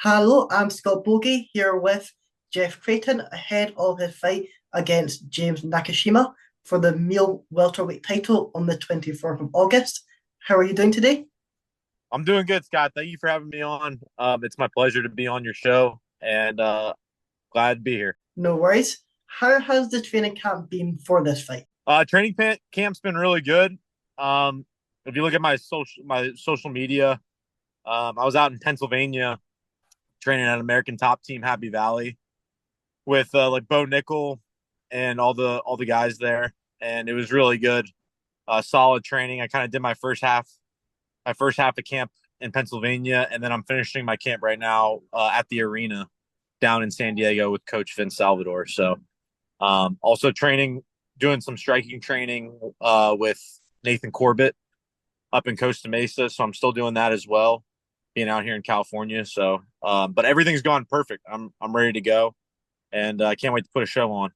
Hello, I'm Scott Bogey here with Jeff Creighton ahead of his fight against James Nakashima for the male welterweight title on the 24th of August. How are you doing today? I'm doing good, Scott. Thank you for having me on. It's my pleasure to be on your show and glad to be here. No worries. How has the training camp been for this fight? Camp's been really good. Um, if you look at my social media, I was out in Pennsylvania training at American Top Team Happy Valley with like Bo Nickel and all the guys there, and it was really good. Solid training. I kind of did my first half of camp in Pennsylvania, and then I'm finishing my camp right now at the arena down in San Diego with Coach Vince Salvador. So also doing some striking training with Nathan Corbett up in Costa Mesa. So I'm still doing that as well, being out here in California. So, but everything's gone perfect. I'm ready to go, and I can't wait to put a show on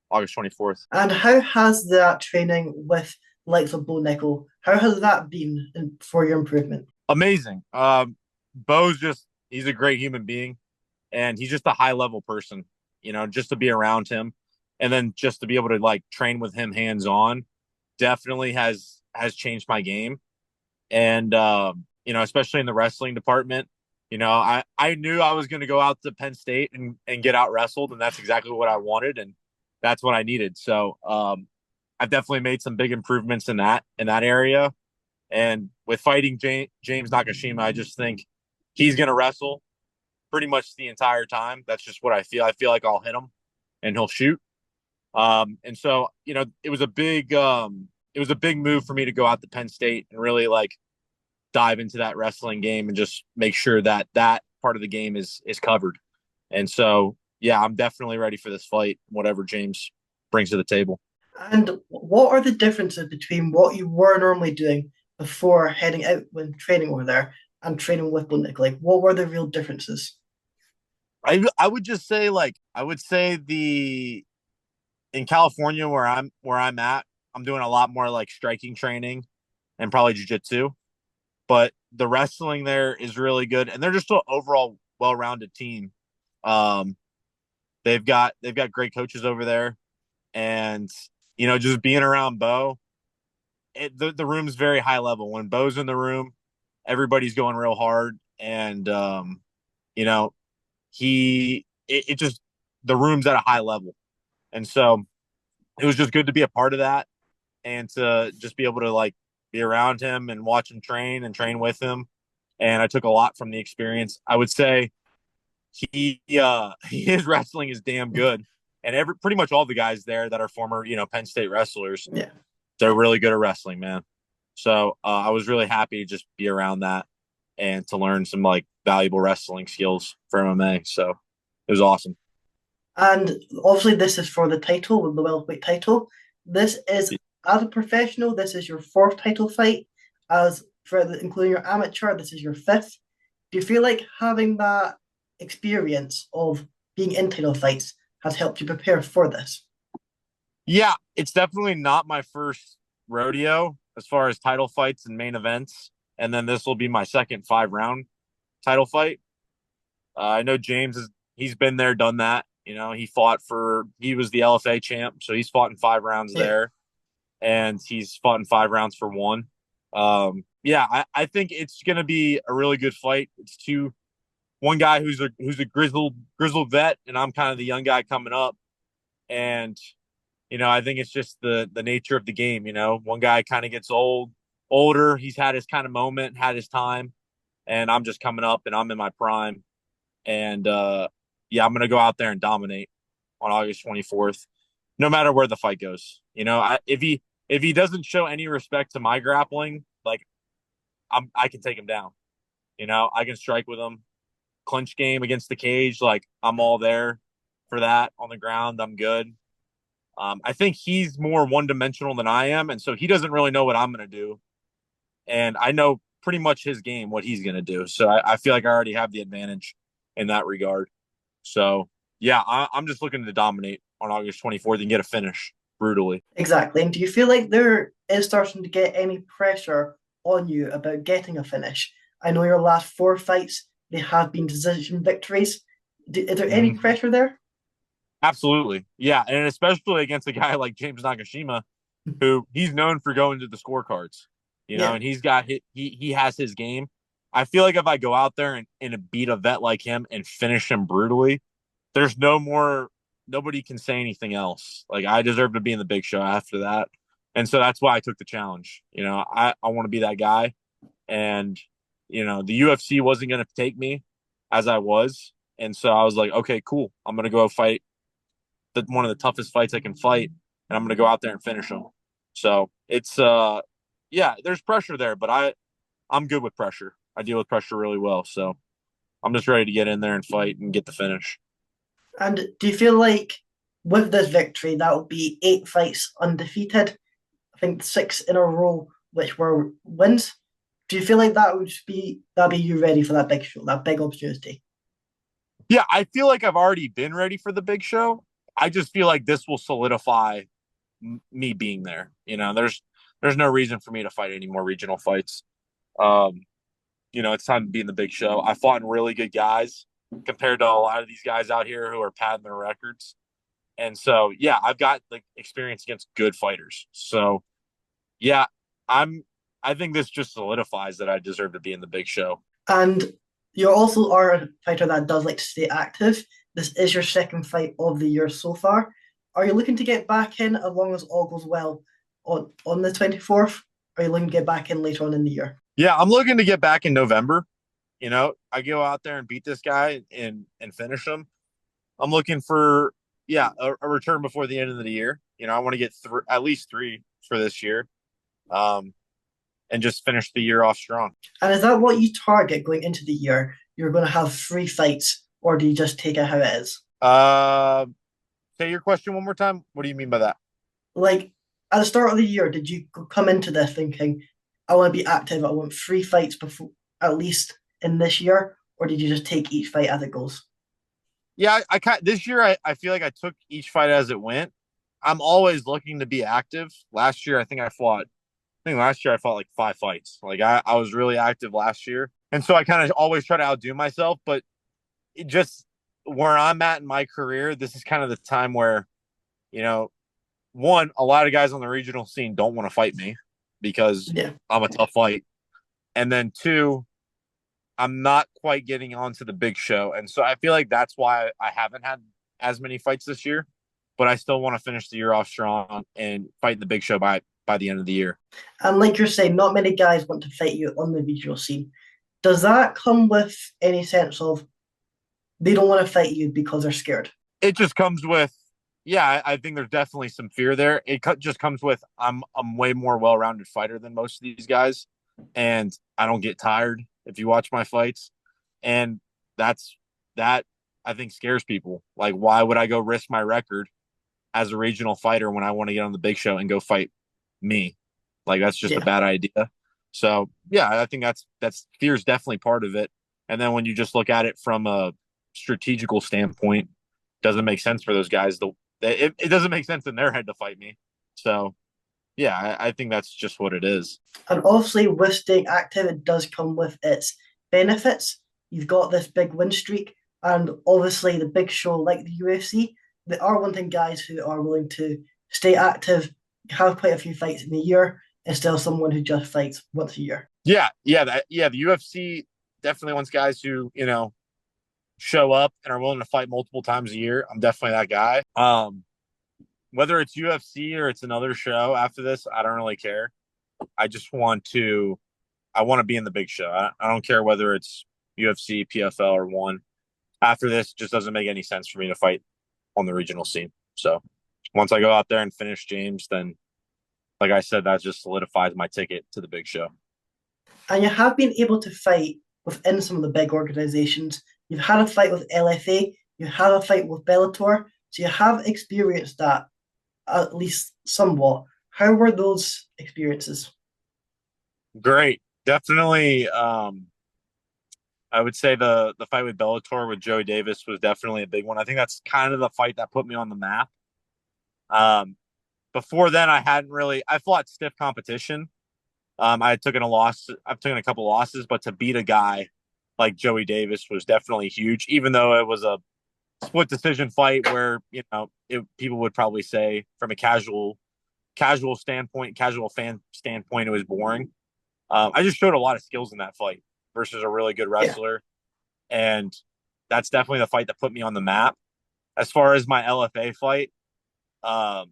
August 24th. And how has that training with likes of Bo Nickel, how has that been for your improvement? Amazing. Bo's he's a great human being, and he's just a high level person. Just to be around him, and then just to be able to like train with him hands on, definitely has changed my game. And especially in the wrestling department, I knew I was going to go out to Penn State and get out wrestled, and that's exactly what I wanted, and that's what I needed. So I've definitely made some big improvements in that area. And with fighting James Nakashima, I just think he's going to wrestle pretty much the entire time. That's just what I feel. I feel like I'll hit him and he'll shoot. And so, it was a big move for me to go out to Penn State and really like dive into that wrestling game and just make sure that that part of the game is covered. And so, yeah, I'm definitely ready for this fight, whatever James brings to the table. And what are the differences between what you were normally doing before heading out when training over there and training with Blunick? Like, what were the real differences? I would just say I would say the in California where I'm at, I'm doing a lot more like striking training and probably jujitsu. But the wrestling there is really good, and they're just an overall well-rounded team. Um, they've got great coaches over there, and just being around Bo, the room's very high level. When Bo's in the room, everybody's going real hard, and you know it just the room's at a high level, and so it was just good to be a part of that and to just be able to like be around him and watch him train and train with him. And I took a lot from the experience. I would say his wrestling is damn good, and pretty much all the guys there that are former Penn State wrestlers, Yeah. they're really good at wrestling, man. So I was really happy to just be around that and to learn some like valuable wrestling skills for MMA. So it was awesome. And obviously, this is for the title, the welterweight title. This is, as a professional, this is your fourth title fight. As for including your amateur, this is your fifth. Do you feel like having that experience of being in title fights has helped you prepare for this? Yeah, it's definitely not my first rodeo as far as title fights and main events. And then this will be my second 5 round title fight. I know he's been there, done that. He was the LFA champ, so he's fought in 5 rounds Yeah. there, and he's fought in 5 rounds for one. Yeah, I think it's gonna be a really good fight. It's one guy who's a grizzled vet, and I'm kind of the young guy coming up, and I think it's just the nature of the game. One guy kind of gets older. He's had his kind of moment, had his time, and I'm just coming up, and I'm in my prime. And yeah, I'm gonna go out there and dominate on August 24th, no matter where the fight goes. If he doesn't show any respect to my grappling, like I can take him down. I can strike with him. Clinch game against the cage, like I'm all there for that. On the ground, I'm good. I think he's more one dimensional than I am, and so he doesn't really know what I'm gonna do, and I know pretty much his game, what he's gonna do. So I feel like I already have the advantage in that regard. So yeah, I'm just looking to dominate on August 24th and get a finish brutally. Exactly. And do you feel like there is starting to get any pressure on you about getting a finish? I know your last four fights they have been decision victories. Is there any Mhm. pressure there? Absolutely. Yeah. And especially against a guy like James Nakashima, who he's known for going to the scorecards, Yeah, and he has his game. I feel like if I go out there and beat a vet like him and finish him brutally, there's nobody can say anything else. Like I deserve to be in the big show after that. And so that's why I took the challenge. I want to be that guy. And, the UFC wasn't going to take me as I was. And so I was like, okay, cool. I'm going to go fight one of the toughest fights I can fight. And I'm going to go out there and finish him. So yeah, there's pressure there, but I'm good with pressure. I deal with pressure really well. So I'm just ready to get in there and fight and get the finish. and do you feel like with this victory that will be 8 fights undefeated? I think 6 in a row, which were wins. Do you feel like that'd be you ready for that big show, that big opportunity? Yeah, I feel like I've already been ready for the big show. I just feel like this will solidify me being there. There's no reason for me to fight any more regional fights. Um, it's time to be in the big show. I fought in really good guys compared to a lot of these guys out here who are padding their records. And so, yeah, I've got like experience against good fighters. So, yeah, I'm. I think this just solidifies that I deserve to be in the big show. And you also are a fighter that does like to stay active. This is your second fight of the year so far. Are you looking to get back in as long as all goes well on the 24th? Or are you looking to get back in later on in the year? Yeah, I'm looking to get back in November. I go out there and beat this guy and finish him. I'm looking for a return before the end of the year. I want to get at least three for this year, um, and just finish the year off strong. And is that what you target going into the year? You're going to have 3 fights, or do you just take it how it is? Uh, Say your question one more time. What do you mean by that? Like at the start of the year, did you come into this thinking, I want to be active, I want 3 fights before at least in this year, or did you just take each fight as it goes? Yeah, this year I feel like I took each fight as it went. I'm always looking to be active. Last year last year I fought like 5 fights. Like I was really active last year. And so I kind of always try to outdo myself, but it just where I'm at in my career, this is kind of the time where, you know, one, a lot of guys on the regional scene don't want to fight me because Yeah. I'm a tough fight. And then two, I'm not quite getting onto the big show. And so I feel like that's why I haven't had as many fights this year, but I still want to finish the year off strong and fight the big show by the end of the year. And like you're saying, not many guys want to fight you on the regional scene. Does that come with any sense of they don't want to fight you because they're scared? It just comes with, yeah, I think there's definitely some fear there. Just comes with I'm way more well-rounded fighter than most of these guys, and I don't get tired if you watch my fights, and that's that I think scares people. Like, why would I go risk my record as a regional fighter when I want to get on the big show and go fight me? Like, that's just a Yeah. bad idea. So yeah, I think that's fear is definitely part of it. And then when you just look at it from a strategical standpoint, doesn't make sense for those guys. It doesn't make sense in their head to fight me. So yeah, I think that's just what it is. And obviously, with staying active, it does come with its benefits. You've got this big win streak, and obviously, the big show like the UFC, they are wanting guys who are willing to stay active, have quite a few fights in a year, instead of someone who just fights once a year. Yeah. The UFC definitely wants guys who show up and are willing to fight multiple times a year. I'm definitely that guy. Whether it's UFC or it's another show after this, I don't really care. I just I want to be in the big show. I don't care whether it's UFC, PFL, or one. After this, it just doesn't make any sense for me to fight on the regional scene. So once I go out there and finish James, then like I said, that just solidifies my ticket to the big show. And you have been able to fight within some of the big organizations. You've had a fight with LFA, you had a fight with Bellator, so you have experienced that at least somewhat. How were those experiences? Great. Definitely I would say the fight with Bellator with Joey Davis was definitely a big one. I think that's kind of the fight that put me on the map. Um, Before then, I fought stiff competition. I had taken a loss. I've taken a couple losses, but to beat a guy like Joey Davis was definitely huge, even though it was a split decision fight where people would probably say from a casual standpoint, casual fan standpoint, it was boring. I just showed a lot of skills in that fight versus a really good Yeah, wrestler, and that's definitely the fight that put me on the map. As far as my LFA fight, um,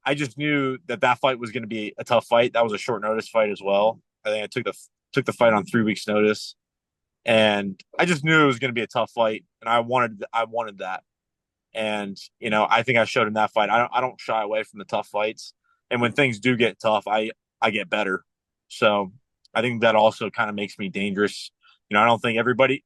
I just knew that that fight was going to be a tough fight. That was a short notice fight as well. I think I took the fight on 3 weeks notice, and I just knew it was going to be a tough fight, and I wanted that. And I think I showed in that fight. I don't shy away from the tough fights, and when things do get tough, I get better. So I think that also kind of makes me dangerous. I don't think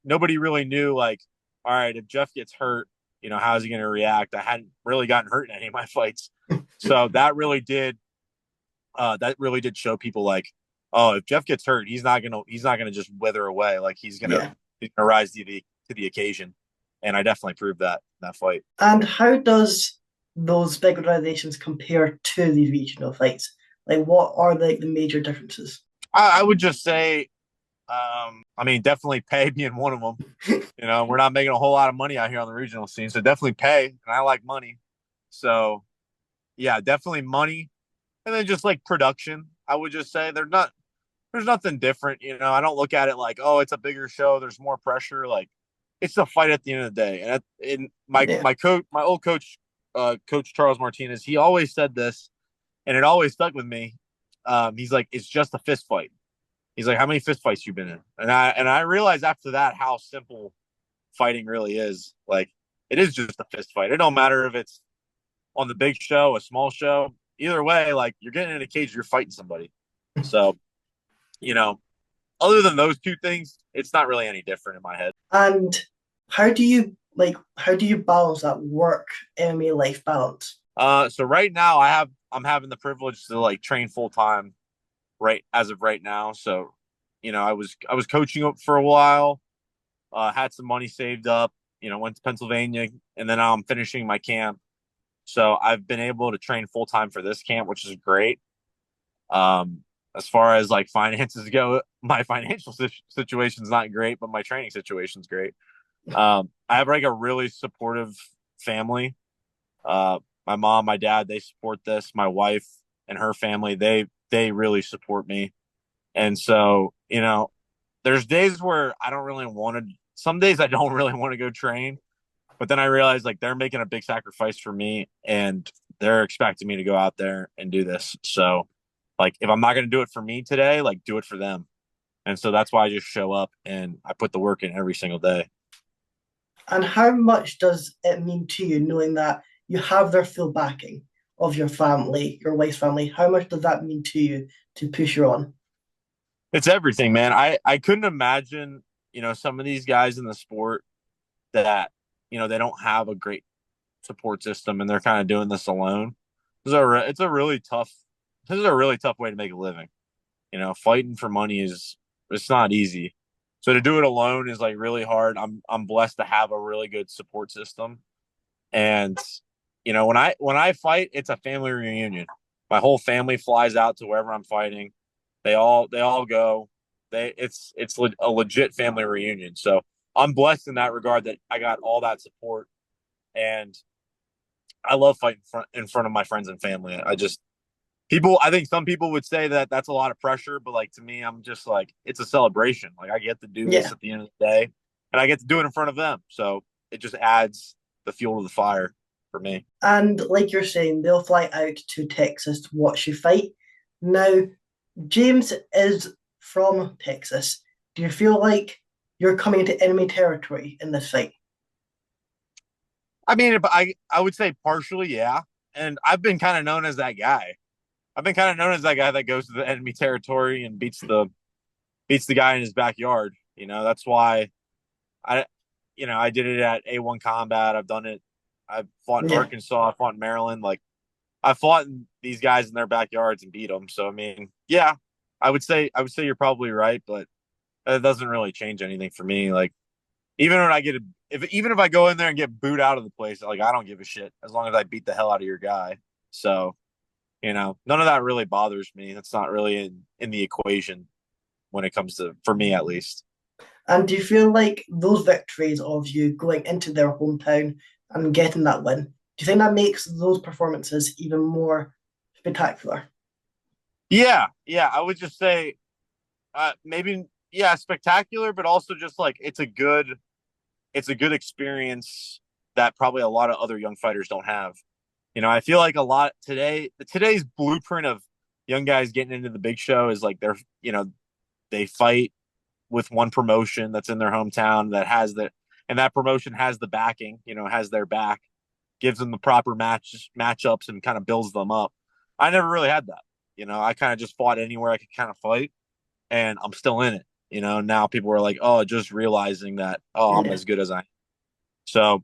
nobody really knew, like, all right, if Jeff gets hurt, how's he going to react? I hadn't really gotten hurt in any of my fights, so that really did show people, like, oh, if Jeff gets hurt, he's not gonna just wither away. Like yeah. he's gonna rise to the occasion, and I definitely proved that in that fight. And how does those big organizations compare to these regional fights? Like, what are the major differences? I would just say, I mean, definitely pay being one of them. We're not making a whole lot of money out here on the regional scene, so definitely pay, and I like money. So yeah, definitely money, and then just like production. I would just say there's nothing different. I don't look at it like, oh, it's a bigger show. There's more pressure. Like, it's a fight at the end of the day. And Yeah, my old coach, Coach Charles Martinez, he always said this, and it always stuck with me. He's like, it's just a fist fight. He's like, how many fist fights you been in? And I realized after that how simple fighting really is. Like, it is just a fist fight. It don't matter if it's on the big show, a small show. Either way, like, you're getting in a cage, you're fighting somebody. So, you know, other than those two things, it's not really any different in my head. and how do you balance that work MMA life balance? So right now I'm having the privilege to like train full time right as of right now. So, I was coaching up for a while, had some money saved up, went to Pennsylvania, and then now I'm finishing my camp. So I've been able to train full time for this camp, which is great. As far as like finances go, my financial situation's not great, but my training situation's great. I have like a really supportive family. My mom, my dad, they support this. My wife and her family, they really support me. And so, there's days where I don't really want to. Some days I don't really want to go train, but then I realize like they're making a big sacrifice for me, and they're expecting me to go out there and do this. So, like, if I'm not going to do it for me today, like, do it for them. And so that's why I just show up and I put the work in every single day. And how much does it mean to you knowing that you have their full backing of your family, your wife's family? How much does that mean to you to push you on? It's everything, man. I couldn't imagine, some of these guys in the sport that, they don't have a great support system and they're kind of doing this alone. It's a really tough. This is a really tough way to make a living. Fighting for money it's not easy. So to do it alone is like really hard. I'm blessed to have a really good support system. And when I fight, it's a family reunion. My whole family flies out to wherever I'm fighting. They all go. It's a legit family reunion. So I'm blessed in that regard that I got all that support, and I love fighting in front of my friends and family. I think some people would say that that's a lot of pressure, but like to me, I'm just like, it's a celebration. Like, I get to do this Yeah. at the end of the day, and I get to do it in front of them. So it just adds the fuel to the fire for me. And like you're saying, they'll fly out to Texas to watch you fight. Now, James is from Texas. Do you feel like you're coming into enemy territory in this fight? I mean, I would say partially, yeah. And I've been kind of known as that guy. I've been kind of known as that guy that goes to the enemy territory and beats the guy in his backyard. That's why I, I did it at A1 Combat. I've done it. I've fought in Yeah. Arkansas. I fought in Maryland. Like, I fought these guys in their backyards and beat them. So I mean, yeah, I would say you're probably right, but it doesn't really change anything for me. Like, even when I get even if I go in there and get booed out of the place, like, I don't give a shit as long as I beat the hell out of your guy. So none of that really bothers me. That's not really in the equation when it comes to, for me at least. And do you feel like those victories of you going into their hometown and getting that win, do you think that makes those performances even more spectacular? Yeah, yeah. I would just say maybe yeah, spectacular, but also just like it's a good experience that probably a lot of other young fighters don't have. I feel like a lot today's blueprint of young guys getting into the big show is like they fight with one promotion that's in their hometown that has the and that promotion has the backing, has their back, gives them the proper matchups and kind of builds them up. I never really had that. I kind of just fought anywhere I could kind of fight and I'm still in it. Now people are like, oh, just realizing that, oh, I'm Yeah. as good as I am. So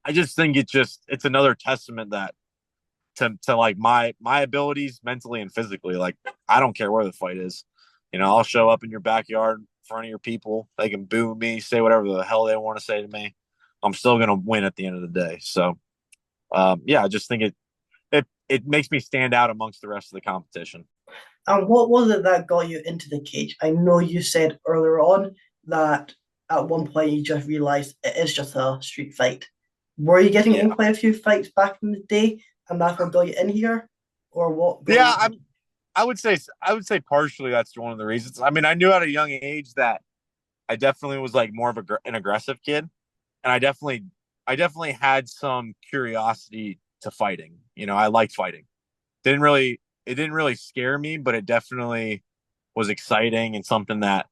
I just think it's another testament that to like my abilities mentally and physically. Like I don't care where the fight is. I'll show up in your backyard in front of your people. They can boo me, say whatever the hell they want to say to me. I'm still gonna win at the end of the day. So yeah, I just think it makes me stand out amongst the rest of the competition. And what was it that got you into the cage? I know you said earlier on that at one point you just realized it is just a street fight. Were you getting in Yeah. quite a few fights back in the day, and that's what got you in here, or what got Yeah, you? I would say partially that's one of the reasons. I mean, I knew at a young age that I definitely was like more of an aggressive kid, and I definitely had some curiosity to fighting. I liked fighting. It didn't really scare me, but it definitely was exciting and something that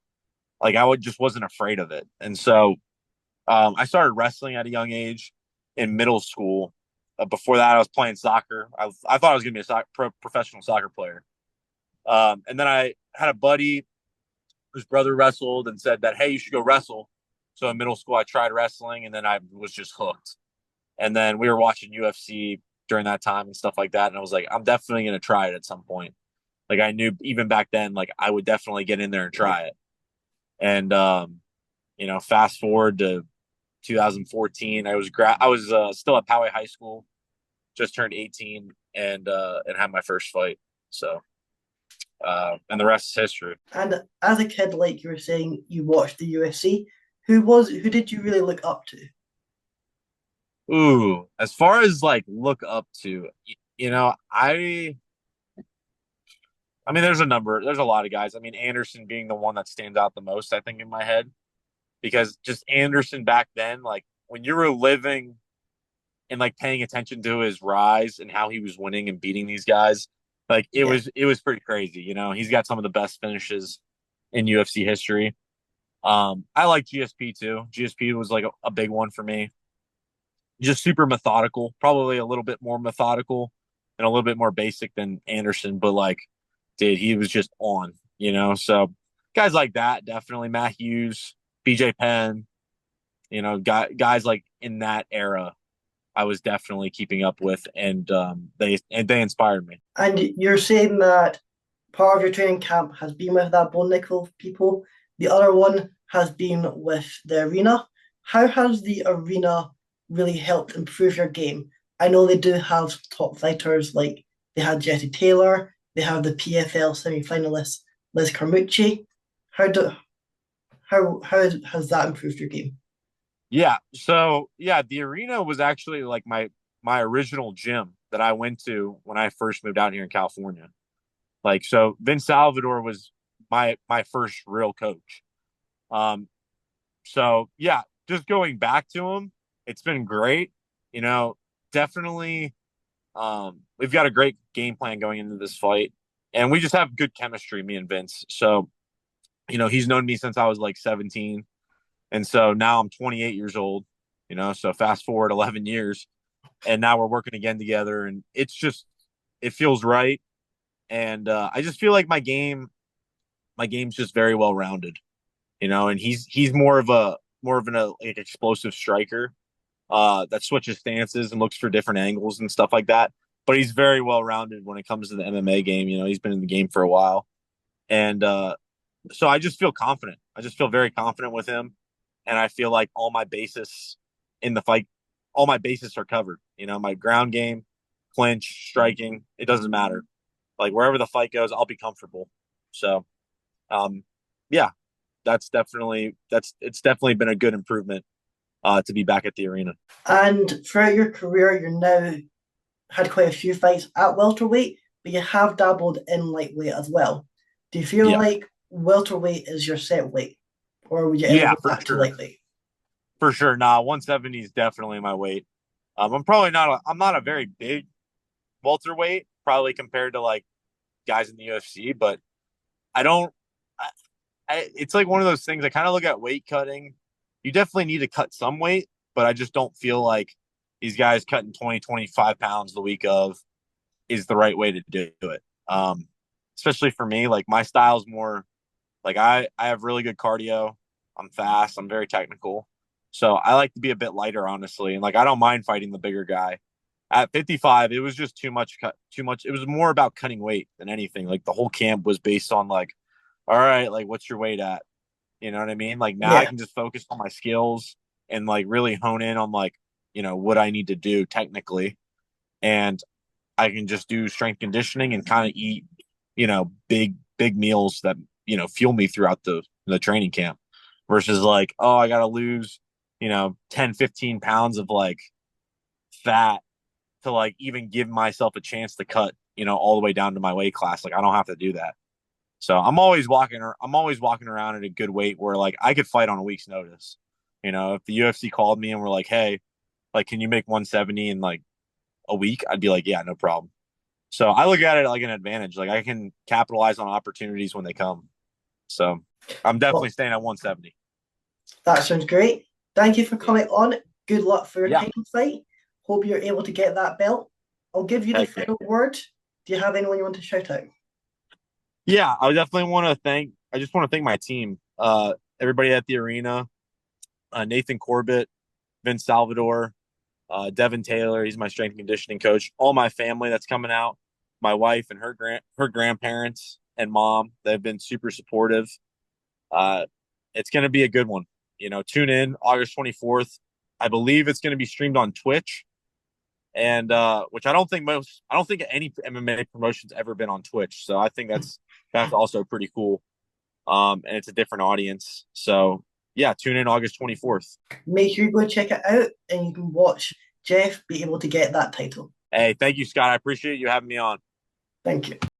like I would just wasn't afraid of it. And so I started wrestling at a young age in middle school. Before that, I was playing soccer. I thought I was going to be a professional soccer player. And then I had a buddy whose brother wrestled and said that, hey, you should go wrestle. So in middle school, I tried wrestling and then I was just hooked. And then we were watching UFC during that time and stuff like that. And I was like, I'm definitely going to try it at some point. Like I knew even back then, like I would definitely get in there and try it. And, fast forward to 2014, I was still at Poway High School, just turned 18 and had my first fight. So, and the rest is history. And as a kid, like you were saying, you watched the UFC. Who did you really look up to? Ooh, as far as like look up to, I mean, there's a lot of guys. I mean, Anderson being the one that stands out the most, I think, in my head, because just Anderson back then, like when you were living and like paying attention to his rise and how he was winning and beating these guys, like Yeah. it was pretty crazy. He's got some of the best finishes in UFC history. I like GSP too. GSP was like a big one for me. Just super methodical, probably a little bit more methodical and a little bit more basic than Anderson, but like, dude, he was just on. So guys like that, definitely Matt Hughes, BJ Penn, guys like in that era, I was definitely keeping up with, and they inspired me. And you're saying that part of your training camp has been with that Bone Nickel people. The other one has been with the arena. How has the arena really helped improve your game? I know they do have top fighters like they had Jesse Taylor, they have the PFL semi-finalist Liz Carmucci. How do has that improved your game? Yeah, so yeah, the arena was actually like my original gym that I went to when I first moved out here in California. Like, so Vince Salvador was my first real coach. Um, so yeah, just going back to him, it's been great. You know, definitely. We've got a great game plan going into this fight, and we just have good chemistry, me and Vince. So, he's known me since I was like 17, and so now I'm 28 years old. So fast forward 11 years, and now we're working again together, and it feels right, and I just feel like my game's just very well rounded. And he's more of an like explosive striker that switches stances and looks for different angles and stuff like that. But he's very well rounded when it comes to the MMA game. He's been in the game for a while, and so I just feel confident. I just feel very confident with him, and I feel like in the fight, all my bases are covered. My ground game, clinch, striking, it doesn't matter. Like wherever the fight goes, I'll be comfortable. So, um, yeah, it's definitely been a good improvement to be back at the arena. And throughout your career, you're now had quite a few fights at welterweight, but you have dabbled in lightweight as well. Do you feel Yeah, like welterweight is your set weight, or would you ever yeah, go for back to sure, lightweight? for sure. Nah, 170 is definitely my weight. I'm probably not. I'm not a very big welterweight, probably compared to like guys in the UFC, but I don't. It's like one of those things. I kind of look at weight cutting. You definitely need to cut some weight, but I just don't feel like these guys cutting 20, 25 pounds the week of is the right way to do it. Especially for me, like my style's more like I have really good cardio. I'm fast. I'm very technical. So I like to be a bit lighter, honestly. And like I don't mind fighting the bigger guy. At 55, it was just too much cut, too much. It was more about cutting weight than anything. Like the whole camp was based on like, all right, like what's your weight at? You know what I mean? Like now I Yeah. can just focus on my skills and like really hone in on like, what I need to do technically. And I can just do strength conditioning and kind of eat, big meals that, fuel me throughout the training camp versus like, oh, I got to lose, 10, 15 pounds of like fat to like even give myself a chance to cut, all the way down to my weight class. Like I don't have to do that. So I'm always walking around at a good weight where like I could fight on a week's notice. If the UFC called me and were like, "Hey, like can you make 170 in like a week?" I'd be like, "Yeah, no problem." So I look at it like an advantage. Like I can capitalize on opportunities when they come. So I'm definitely Well, staying at 170. that sounds great. Thank you for Yeah. coming on. Good luck for your Yeah. title fight. Hope you're able to get that belt. I'll give you the Heck yeah. final word. Do you have anyone you want to shout out? Yeah. I just want to thank my team. Everybody at the arena, Nathan Corbett, Vince Salvador, Devin Taylor, he's my strength and conditioning coach. All my family that's coming out, my wife and her grandparents and mom, they've been super supportive. Uh, it's going to be a good one. Tune in August 24th. I believe it's going to be streamed on Twitch, and which I don't think any MMA promotion's ever been on Twitch. So I think that's also pretty cool. And it's a different audience. So yeah, tune in August 24th. Make sure you go check it out and you can watch Jeff be able to get that title. Hey, thank you, Scott. I appreciate you having me on. Thank you.